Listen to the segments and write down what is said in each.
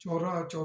14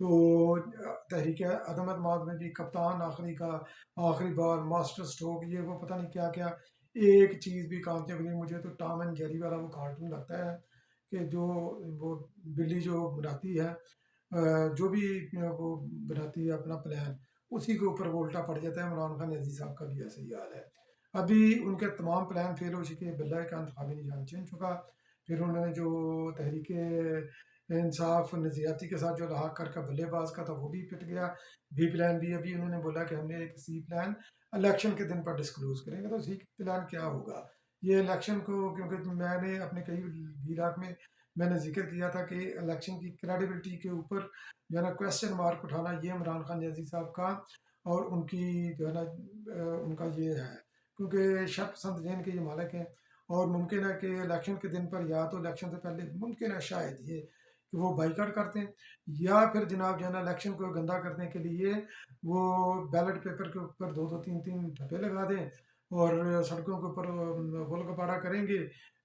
تو تحریک عدم اعتماد میں بھی کپتان آخری بار ماسٹر سٹروک یہ وہ پتہ نہیں کیا کیا، ایک چیز بھی کامیاب نہیں۔ مجھے تو ٹام اینڈ جیری والا وہ کارٹون لگتا ہے کہ جو وہ بلی جو بناتی ہے جو بھی وہ بناتی ہے اپنا پلان، اسی کے اوپر وہ الٹا پڑ جاتا ہے۔ عمران خان عزیز صاحب کا بھی ایسا ہی حال ہے، ابھی ان کے تمام پلان فیل ہو چکے، بلّہ کا انتخابی نظام چن چکا۔ پھر انہوں نے جو تحریک انصاف نظریاتی کے ساتھ جو لحاق کر بلے باز کا تھا وہ بھی پٹ گیا، بی پلان بھی ابھی انہوں نے بولا کہ ہم نے ایک سی پلان الیکشن کے دن پر ڈسکلوز کریں گے، تو سی پلان کیا ہوگا یہ الیکشن کو، کیونکہ میں نے اپنے کئی ویلاگ میں نے ذکر کیا تھا کہ الیکشن کی کریڈیبلٹی کے اوپر جو ہے نا کویسچن مارک اٹھانا یہ عمران خان عزیز صاحب کا اور ان کی جو ہے نا ان کا یہ ہے، کیونکہ شرط پسند ذہن کے یہ مالک ہیں، اور ممکن ہے کہ الیکشن کے دن پر یا تو الیکشن سے پہلے ممکن ہے شاید یہ کہ وہ بائیکاٹ کرتے ہیں، یا پھر جناب جو ہے نا الیکشن کو گندا کرنے کے لیے وہ بیلٹ پیپر کے اوپر دو دو تین تین ڈھپے لگا دیں اور سڑکوں کے اوپر گول گپاڑا کریں گے،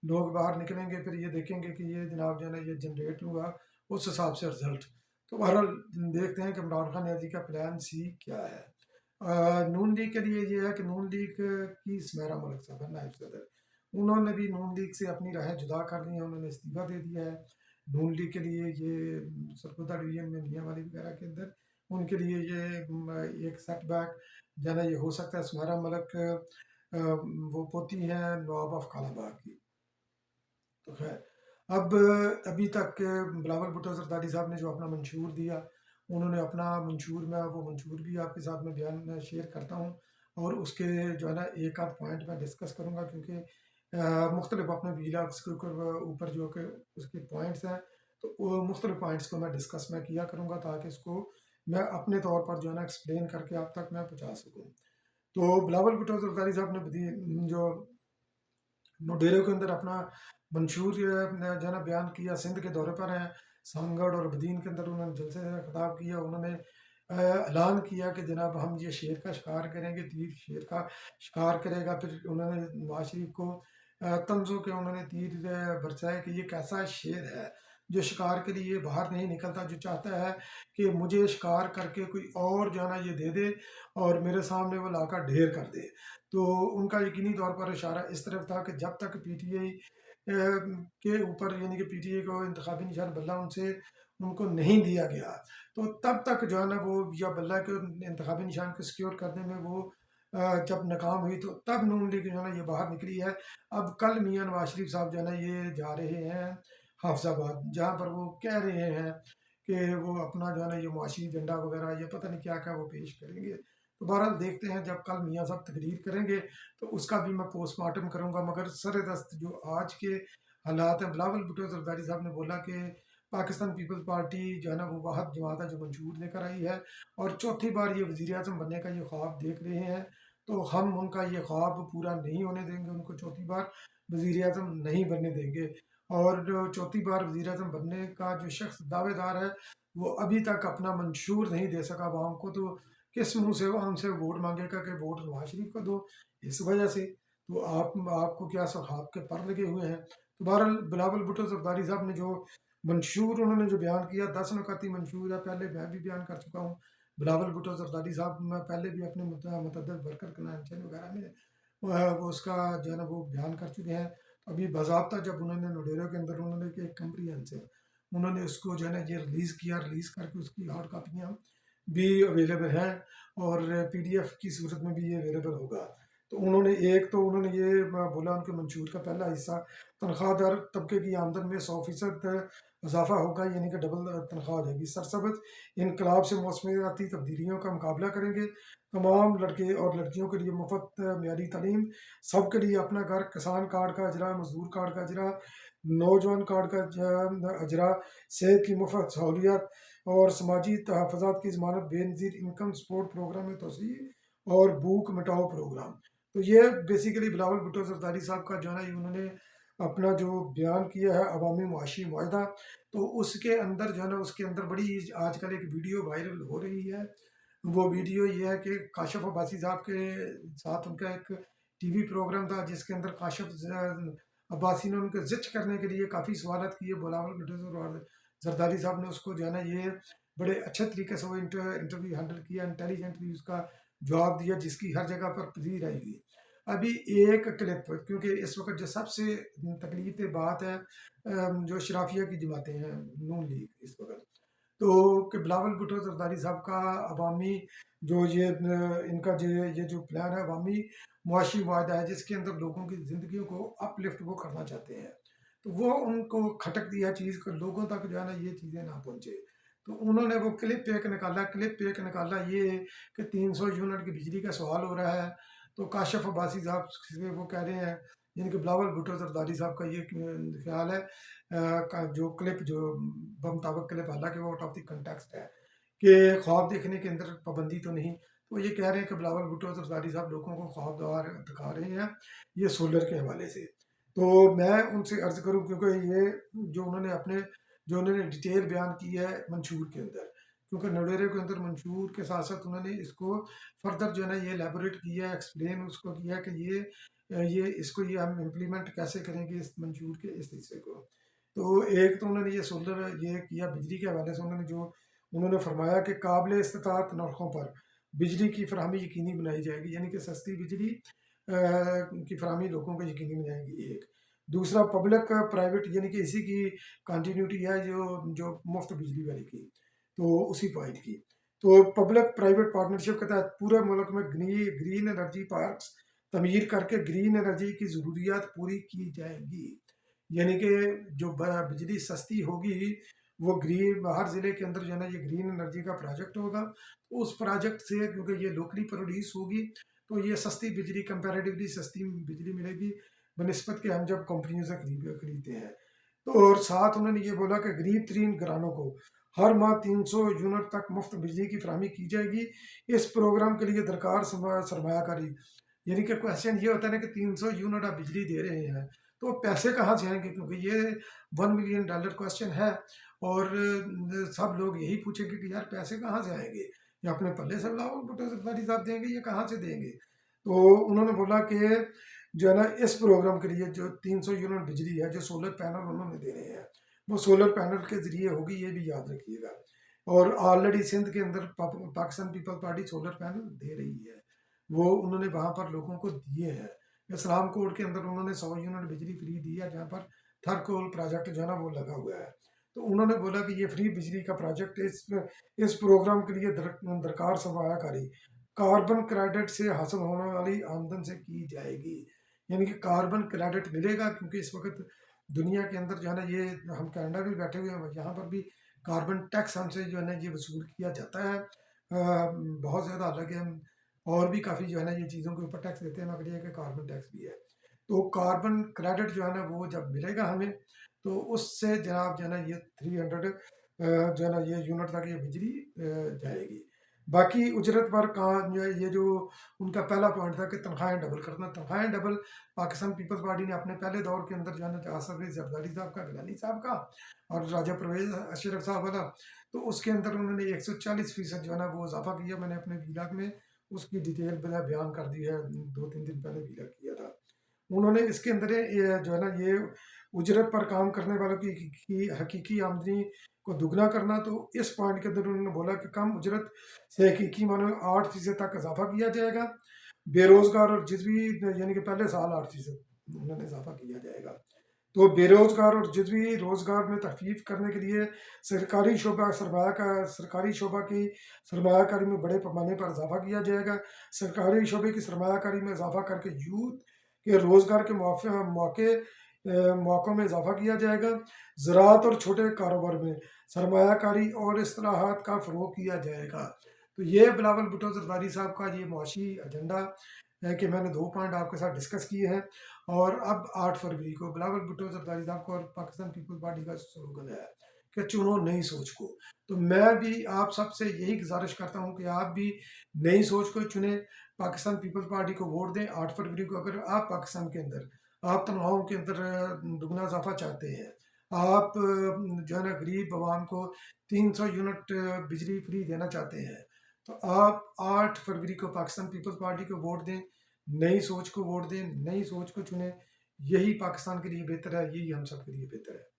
لوگ باہر نکلیں گے، پھر یہ دیکھیں گے کہ یہ جناب جو ہے نا یہ جنریٹ ہوا اس حساب سے رزلٹ۔ تو بہرحال دیکھتے ہیں کہ عمران خان نیازی کا پلان سی کیا ہے۔ نون لیگ کے لیے یہ ہے کہ نون لیگ کی سمیرہ ملک صاحب نائب صدر، انہوں نے بھی نون لیگ سے اپنی راہیں جدا کر لی ہیں، انہوں نے استعفیٰ دے دیا ہے۔ نون لیگ کے لیے یہ سرگودا ڈویژن میں میاں والی وغیرہ کے اندر ان کے لیے یہ ایک سیٹ بیک جو ہے نا یہ ہو سکتا ہے۔ سمیرہ ملک وہ پوتی ہیں نواب آف کالا باغ کی۔ تو خیر اب ابھی تک بلاول بھٹو زرداری صاحب نے جو اپنا منشور دیا، انہوں نے اپنا منشور میں وہ منشور بھی آپ کے ساتھ میں بیان شیئر کرتا ہوں، اور اس کے جو ہے نا ایک آدھ پوائنٹ میں ڈسکس کروں گا، کیونکہ مختلف اپنے ویلاگس کے اوپر جو کہ اس کے پوائنٹس ہیں، تو وہ مختلف پوائنٹس کو میں ڈسکس میں کیا کروں گا تاکہ اس کو میں اپنے طور پر جو ہے نا ایکسپلین کر کے آپ تک میں پہنچا سکوں۔ تو بلاول بھٹو زرداری صاحب نے جو ڈیرے کے اندر اپنا منشور جو ہے نا بیان کیا، سندھ کے دورے پر ہیں، سمگڑھ اور بدین کے اندر انہوں نے جلسے سے خطاب کیا، انہوں نے اعلان کیا کہ جناب ہم یہ شیر کا شکار کریں گے، تیر شیر کا شکار کرے گا۔ پھر انہوں نے نواز شریف کو طنزوں کے انہوں نے تیر برسائے کہ یہ کیسا شیر ہے جو شکار کے لیے باہر نہیں نکلتا، جو چاہتا ہے کہ مجھے شکار کر کے کوئی اور جو ہے نا یہ دے دے اور میرے سامنے وہ لا کر ڈھیر کر دے۔ تو ان کا یقینی طور پر اشارہ اس طرف تھا کہ جب تک پی ٹی آئی کے اوپر یعنی کہ پی ٹی اے کو انتخابی نشان بلہ ان کو نہیں دیا گیا، تو تب تک جو ہے نا وہ یا بلہ کے انتخابی نشان کو سیکیور کرنے میں وہ جب ناکام ہوئی تو تب نون لیگ جو ہے نا یہ باہر نکلی ہے۔ اب کل میاں نواز شریف صاحب جو ہے نا یہ جا رہے ہیں حافظ آباد، جہاں پر وہ کہہ رہے ہیں کہ وہ اپنا جو ہے نا یہ معاشی ایجنڈا وغیرہ یہ پتہ نہیں کیا کیا وہ پیش کریں گے۔ تو بہرحال دیکھتے ہیں جب کل میاں صاحب تقریر کریں گے تو اس کا بھی میں پوسٹ مارٹم کروں گا، مگر سر دست جو آج کے حالات ہیں، بلاول بھٹو زرداری صاحب نے بولا کہ پاکستان پیپلز پارٹی جو ہے نا وہ واحد جماعت ہے جو منشور لے کر آئی ہے، اور چوتھی بار یہ وزیر اعظم بننے کا یہ خواب دیکھ رہے ہیں، تو ہم ان کا یہ خواب پورا نہیں ہونے دیں گے، ان کو چوتھی بار وزیر اعظم نہیں بننے دیں گے۔ اور جو چوتھی بار وزیر اعظم بننے کا جو شخص دعوے دار ہے وہ ابھی تک اپنا منشور نہیں دے سکا عوام کو، تو کس منہ سے وہ ہم سے ووٹ مانگے گا کہ ووٹ نواز شریف کو دو؟ اس وجہ سے تو آپ کو کیا خواب کے پر لگے ہوئے ہیں؟ تو بہرحال بلاول بھٹو زرداری صاحب نے جو منشور انہوں نے جو بیان کیا 10 نکاتی منشور ہے، پہلے میں بھی بیان کر چکا ہوں۔ بلاول بھٹو زرداری صاحب میں پہلے بھی اپنے متعدد ورکر کنونشن وغیرہ میں وہ اس کا جو ہے نا وہ بیان کر چکے ہیں۔ ابھی باضابطہ جب انہوں نے نوڈیرا کے اندر انہوں نے ایک کمپریہنسو انہوں نے اس کو جو ہے نا یہ ریلیز کیا، ریلیز کر کے اس کی ہارڈ کاپیاں بھی اویلیبل ہیں اور پی ڈی ایف کی صورت میں بھی یہ اویلیبل ہوگا۔ تو انہوں نے انہوں نے یہ بولا ان کے منشور کا پہلا حصہ تنخواہ دار طبقے کی آمدن میں 100% اضافہ ہوگا، یعنی کہ ڈبل تنخواہ ہو جائے گی۔ سرسبز انقلاب سے موسمیاتی تبدیلیوں کا مقابلہ کریں گے، تمام لڑکے اور لڑکیوں کے لیے مفت معیاری تعلیم، سب کے لیے اپنا گھر، کسان کارڈ کا اجرا، مزدور کارڈ کا اجرا، نوجوان کارڈ کا اجرا، صحت کی مفت سہولیات اور سماجی تحفظات کی ضمانت، بے نظیر انکم سپورٹ پروگرام میں توسیع اور بھوک مٹاؤ پروگرام۔ تو یہ بیسیکلی بلاول بھٹو زرداری صاحب کا جو ہے نا انہوں نے اپنا جو بیان کیا ہے عوامی معاشی معاہدہ، تو اس کے اندر جو ہے نا اس کے اندر بڑی آج کل ایک ویڈیو وائرل ہو رہی ہے۔ وہ ویڈیو یہ ہے کہ کاشف عباسی صاحب کے ساتھ ان کا ایک ٹی وی پروگرام تھا جس کے اندر کاشف عباسی نے ان کو زچ کرنے کے لیے کافی سوالات کیے، بلاول بھٹو زرداری صاحب نے اس کو جو ہے نا یہ بڑے اچھے طریقے سے وہ انٹرویو ہینڈل کیا، انٹیلیجنٹلی اس کا جواب دیا، جس کی ہر جگہ پر پذیر آئی ہوئی۔ ابھی ایک کلپ، کیونکہ اس وقت جو سب سے تکلیف دہ بات ہے جو شرافیہ کی جماعتیں ہیں، نون لیگ اس وقت، تو کہ بلاول بھٹو زرداری صاحب کا عوامی جو ان کا یہ جو پلان ہے، عوامی معاشی معاہدہ ہے، جس کے اندر لوگوں کی زندگیوں کو اپ لفٹ وہ کرنا چاہتے ہیں، تو وہ ان کو کھٹک دیا چیز کو، لوگوں تک جو ہے نا یہ چیزیں نہ پہنچے، تو انہوں نے وہ کلپ ایک نکالا یہ کہ 300 یونٹ کی بجلی کا سوال ہو رہا ہے، تو کاشف عباسی صاحب سے وہ کہہ رہے ہیں، یعنی کہ بلاول بھٹو زرداری صاحب کا یہ خیال ہے جو کلپ جو بمطابق کلپ، حالانکہ وہ آؤٹ آف دی کنٹیکسٹ ہے، کہ خواب دیکھنے کے اندر پابندی تو نہیں، تو یہ کہہ رہے ہیں کہ بلاول بھٹو زرداری صاحب لوگوں کو خواب دکھا رہے ہیں یہ سولر کے حوالے سے۔ تو میں ان سے عرض کروں، کیونکہ یہ جو انہوں نے ڈیٹیل بیان کی ہے منشور کے اندر، کیونکہ نوڈیرے کے اندر منشور کے ساتھ ساتھ انہوں نے اس کو فردر جو ہے نا یہ لیبوریٹ کیا ہے، ایکسپلین اس کو کیا کہ یہ ہم امپلیمنٹ کیسے کریں گے اس منشور کے اس حصے کو۔ تو ایک تو انہوں نے یہ سولر یہ کیا بجلی کے حوالے سے، انہوں نے فرمایا کہ قابل استطاعت نرخوں پر بجلی کی فراہمی یقینی بنائی جائے گی، یعنی کہ سستی بجلی کی فراہمی لوگوں کو یقینی بنائیں گی ایک۔ دوسرا پبلک پرائیویٹ، یعنی کہ اسی کی کنٹینیوٹی ہے جو مفت بجلی والی کی، تو اسی پوائنٹ کی، تو پبلک پرائیویٹ پارٹنرشپ کے تحت پورے ملک میں گرین انرجی پارکس تعمیر کر کے گرین انرجی کی ضروریات پوری کی جائے گی، یعنی کہ جو بجلی سستی ہوگی وہ ہر ضلع کے اندر جو ہے نا یہ گرین انرجی کا پروجیکٹ ہوگا، اس پروجیکٹ سے کیونکہ یہ لوکلی پروڈیوس ہوگی تو یہ سستی بجلی، کمپیریٹیولی سستی بجلی ملے گی بنسبت کہ ہم جب کمپنیوں سے خریدتے ہیں۔ تو اور ساتھ انہوں نے یہ بولا کہ غریب ترین گھرانوں کو ہر ماہ 300 یونٹ تک مفت بجلی کی فراہمی کی جائے گی۔ اس پروگرام کے لیے درکار سرمایہ کاری، یعنی کہ کوشچن یہ ہوتا ہے نا کہ 300 یونٹ آپ بجلی دے رہے ہیں تو پیسے کہاں سے آئیں گے، کیونکہ یہ $1 ملین کوشچن ہے، اور سب لوگ یہی پوچھیں گے کہ یار پیسے کہاں سے آئیں گے، یہ اپنے پلے سے بلاول بھٹو زرداری صاحب دیں گے، یہ کہاں سے دیں گے؟ تو انہوں نے بولا کہ جو ہے نا اس پروگرام کے لیے جو 300 یونٹ بجلی ہے جو سولر پینل انہوں نے دے رہے ہیں، وہ سولر پینل کے ذریعے ہوگی، یہ بھی یاد رکھیے گا، اور آلریڈی سندھ کے اندر پاکستان پیپل پارٹی سولر پینل دے رہی ہے، وہ انہوں نے وہاں پر لوگوں کو دیے ہیں۔ اسلام کوٹ کے اندر انہوں نے 100 یونٹ بجلی فری دی ہے، جہاں پر تھرکول پروجیکٹ جو ہے نا وہ لگا ہوا ہے، تو انہوں نے بولا کہ یہ فری بجلی کا پروجیکٹ اس پروگرام کے لیے درکار سرمایہ کاری کاربن کریڈٹ سے حاصل ہونے والی آمدن سے کی جائے گی، یعنی کہ کاربن کریڈٹ ملے گا، کیونکہ اس وقت دنیا کے اندر جو ہے نا یہ ہم کینیڈا بھی بیٹھے ہوئے ہیں، یہاں پر بھی کاربن ٹیکس ہم سے جو ہے نا یہ وصول کیا جاتا ہے بہت زیادہ، حالانکہ ہم اور بھی کافی جو ہے نا یہ چیزوں کے اوپر ٹیکس دیتے ہیں، مگر یہ کہ کاربن ٹیکس بھی ہے، تو کاربن کریڈٹ جو ہے نا وہ جب ملے گا ہمیں تو اس سے جناب جو ہے نا یہ 300 جو ہے نا یہ یونٹ تک یہ بجلی جائے گی۔ باقی اجرت پر کام یہ جو ان کا پہلا پوائنٹ تھا کہ تنخواہیں ڈبل کرنا، تنخواہیں ڈبل پاکستان پیپلز پارٹی نے اپنے پہلے دور کے اندر جو ہے نا آصف علی زرداری صاحب کا، گیلانی صاحب کا اور راجہ پرویز اشرف صاحب والا، تو اس کے اندر انہوں نے 140% جو ہے نا وہ اضافہ کیا، میں نے اپنے ویلاگ میں اس کی ڈیٹیل بیان کر دی ہے، 2-3 دن پہلے ویلاگ کیا تھا۔ انہوں نے اس کے اندر جو ہے نا یہ اجرت پر کام کرنے والوں کی حقیقی آمدنی کو دگنا کرنا، تو اس پوائنٹ کے اندر انہوں نے بولا کہ کم اجرت سے حقیقی معنوں میں 8% تک اضافہ کیا جائے گا، بے روزگار اور جزوی، یعنی کہ پہلے سال 8% انہوں نے اضافہ کیا جائے گا، تو بے روزگار اور جزوی روزگار میں تخفیف کرنے کے لیے سرکاری شعبہ کی سرمایہ کاری میں بڑے پیمانے پر اضافہ کیا جائے گا، سرکاری شعبے کی سرمایہ کاری میں اضافہ کر کے یوتھ کے روزگار کے موقعوں میں اضافہ کیا جائے گا، زراعت اور چھوٹے کاروبار میں سرمایہ کاری اور اصلاحات کا فروغ کیا جائے گا۔ تو یہ بلاول بھٹو زرداری صاحب کا یہ معاشی ایجنڈا ہے کہ میں نے 2 پوائنٹ آپ کے ساتھ ڈسکس کیے ہیں، اور اب 8 فروری کو بلاول بھٹو زرداری صاحب کو اور پاکستان پیپل پارٹی کا سلوگن ہے کہ چنو نئی سوچ کو، تو میں بھی آپ سب سے یہی گزارش کرتا ہوں کہ آپ بھی نئی سوچ کو چنیں، پاکستان پیپل پارٹی کو ووٹ دیں 8 فروری کو۔ اگر آپ پاکستان کے اندر آپ تنخواہوں کے اندر دگنا اضافہ چاہتے ہیں، آپ جو ہے نا غریب عوام کو 300 یونٹ بجلی فری دینا چاہتے ہیں، تو آپ 8 فروری کو پاکستان پیپلز پارٹی کو ووٹ دیں، نئی سوچ کو ووٹ دیں، نئی سوچ کو چنیں، یہی پاکستان کے لیے بہتر ہے، یہی ہم سب کے لیے بہتر ہے۔